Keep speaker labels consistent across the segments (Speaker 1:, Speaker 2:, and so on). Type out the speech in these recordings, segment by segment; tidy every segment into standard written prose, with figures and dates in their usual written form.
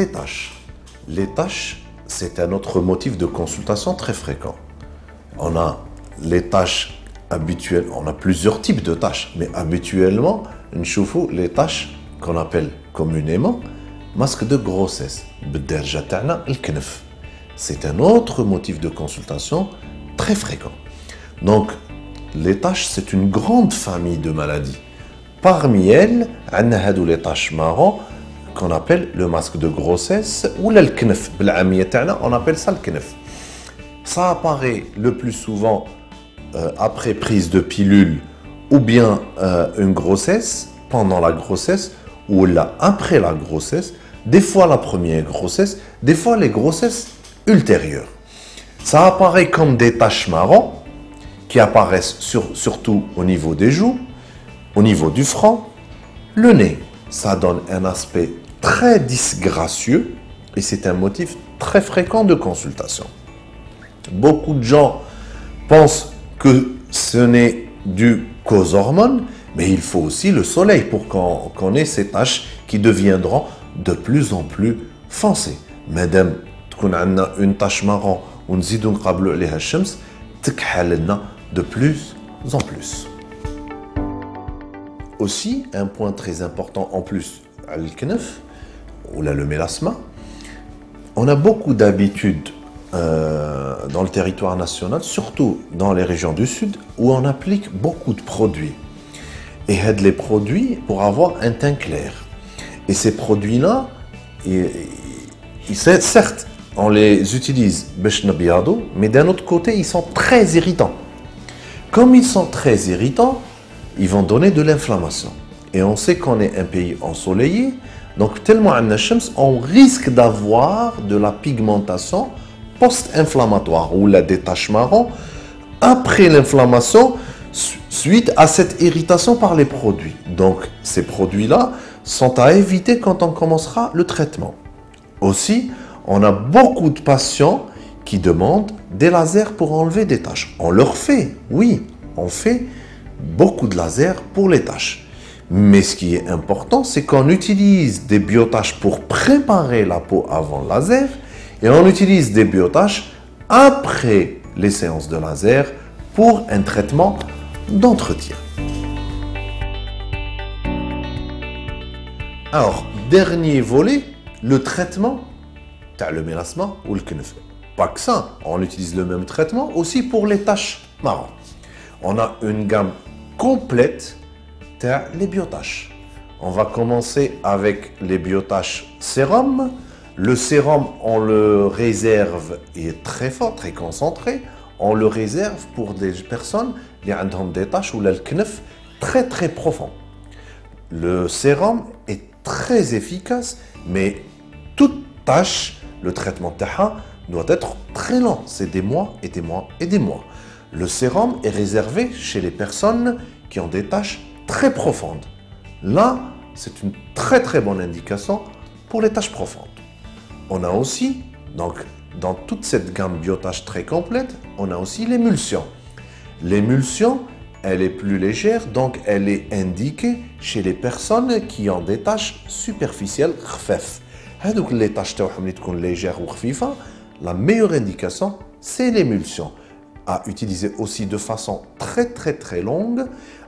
Speaker 1: les tâches. Les tâches, c'est un autre motif de consultation très fréquent. On a les tâches habituelles, on a plusieurs types de tâches, mais habituellement, nous voyons les tâches qu'on appelle communément masque de grossesse. C'est un autre motif de consultation très fréquent. Donc, les tâches, c'est une grande famille de maladies. Parmi elles, on a les tâches marron qu'on appelle le masque de grossesse ou le knef. On appelle ça le knef. Ça apparaît le plus souvent après prise de pilule ou bien une grossesse, pendant la grossesse ou là après la grossesse, des fois la première grossesse, des fois les grossesses ultérieures. Ça apparaît comme des taches marron qui apparaissent surtout au niveau des joues, au niveau du front, le nez. Ça donne un aspect très disgracieux et c'est un motif très fréquent de consultation. Beaucoup de gens pensent que ce n'est dû qu'aux hormones, mais il faut aussi le soleil pour qu'on ait ces taches qui deviendront de plus en plus foncées. Madame, on a une tache marron, on zidon qablu alayha shams, تكحلنا de plus en plus. Aussi, un point très important en plus, le knef, ou là le mélasma, on a beaucoup d'habitudes dans le territoire national, surtout dans les régions du sud, où on applique beaucoup de produits. Et aide les produits pour avoir un teint clair. Et ces produits-là, certes, on les utilise mais d'un autre côté, ils sont très irritants. Comme ils sont très irritants, ils vont donner de l'inflammation. Et on sait qu'on est un pays ensoleillé, donc tellement on risque d'avoir de la pigmentation post-inflammatoire ou la détache marron après l'inflammation suite à cette irritation par les produits. Donc ces produits-là sont à éviter quand on commencera le traitement. Aussi, on a beaucoup de patients qui demandent des lasers pour enlever des taches. On leur fait, oui, on fait beaucoup de lasers pour les taches. Mais ce qui est important, c'est qu'on utilise des biotaches pour préparer la peau avant le laser et on utilise des biotaches après les séances de laser pour un traitement d'entretien. Alors, dernier volet, le traitement, le mélasma ou le knef. Pas que ça, on utilise le même traitement aussi pour les taches marron. On a une gamme complète les biotaches. On va commencer avec les biotaches sérum. Le sérum, on le réserve, il est très fort, très concentré. On le réserve pour des personnes qui ont des taches ou le knef très très profond. Le sérum est très efficace, mais toute tâche, le traitement TAHA doit être très lent. C'est des mois et des mois et des mois. Le sérum est réservé chez les personnes qui ont des taches très profondes. Là, c'est une très très bonne indication pour les taches profondes. On a aussi, donc, dans toute cette gamme biotache très complète, on a aussi l'émulsion. L'émulsion, elle est plus légère, donc elle est indiquée chez les personnes qui ont des taches superficielles khfaf. Donc les taches légères ou khfifa, la meilleure indication, c'est l'émulsion. À utiliser aussi de façon très très très longue,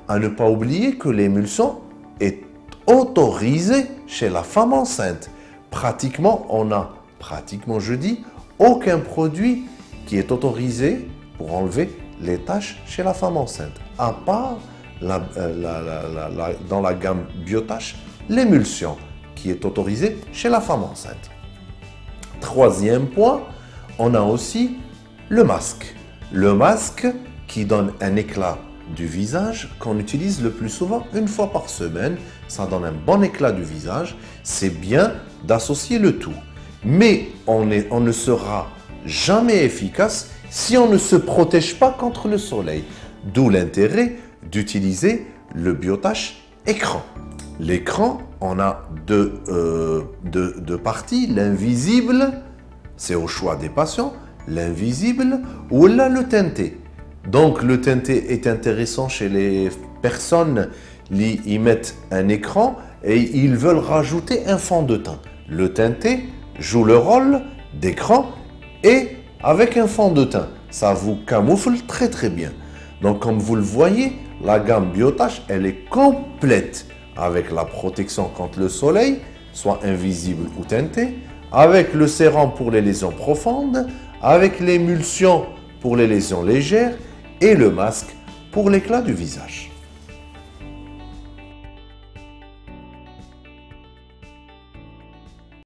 Speaker 1: à ne pas oublier que l'émulsion est autorisée chez la femme enceinte. Pratiquement, je dis, aucun produit qui est autorisé pour enlever les taches chez la femme enceinte, à part dans la gamme biotache, l'émulsion qui est autorisée chez la femme enceinte. Troisième point, on a aussi le masque. Le masque qui donne un éclat du visage qu'on utilise le plus souvent une fois par semaine. Ça donne un bon éclat du visage. C'est bien d'associer le tout. Mais on ne sera jamais efficace si on ne se protège pas contre le soleil. D'où l'intérêt d'utiliser le biotache écran. L'écran, on a deux parties. L'invisible, c'est au choix des patients. L'invisible ou là le teinté. Donc le teinté est intéressant chez les personnes qui y mettent un écran et ils veulent rajouter un fond de teint. Le teinté joue le rôle d'écran et avec un fond de teint. Ça vous camoufle très très bien. Donc comme vous le voyez, la gamme BioTouch, elle est complète avec la protection contre le soleil, soit invisible ou teinté, avec le sérum pour les lésions profondes, avec l'émulsion pour les lésions légères et le masque pour l'éclat du visage.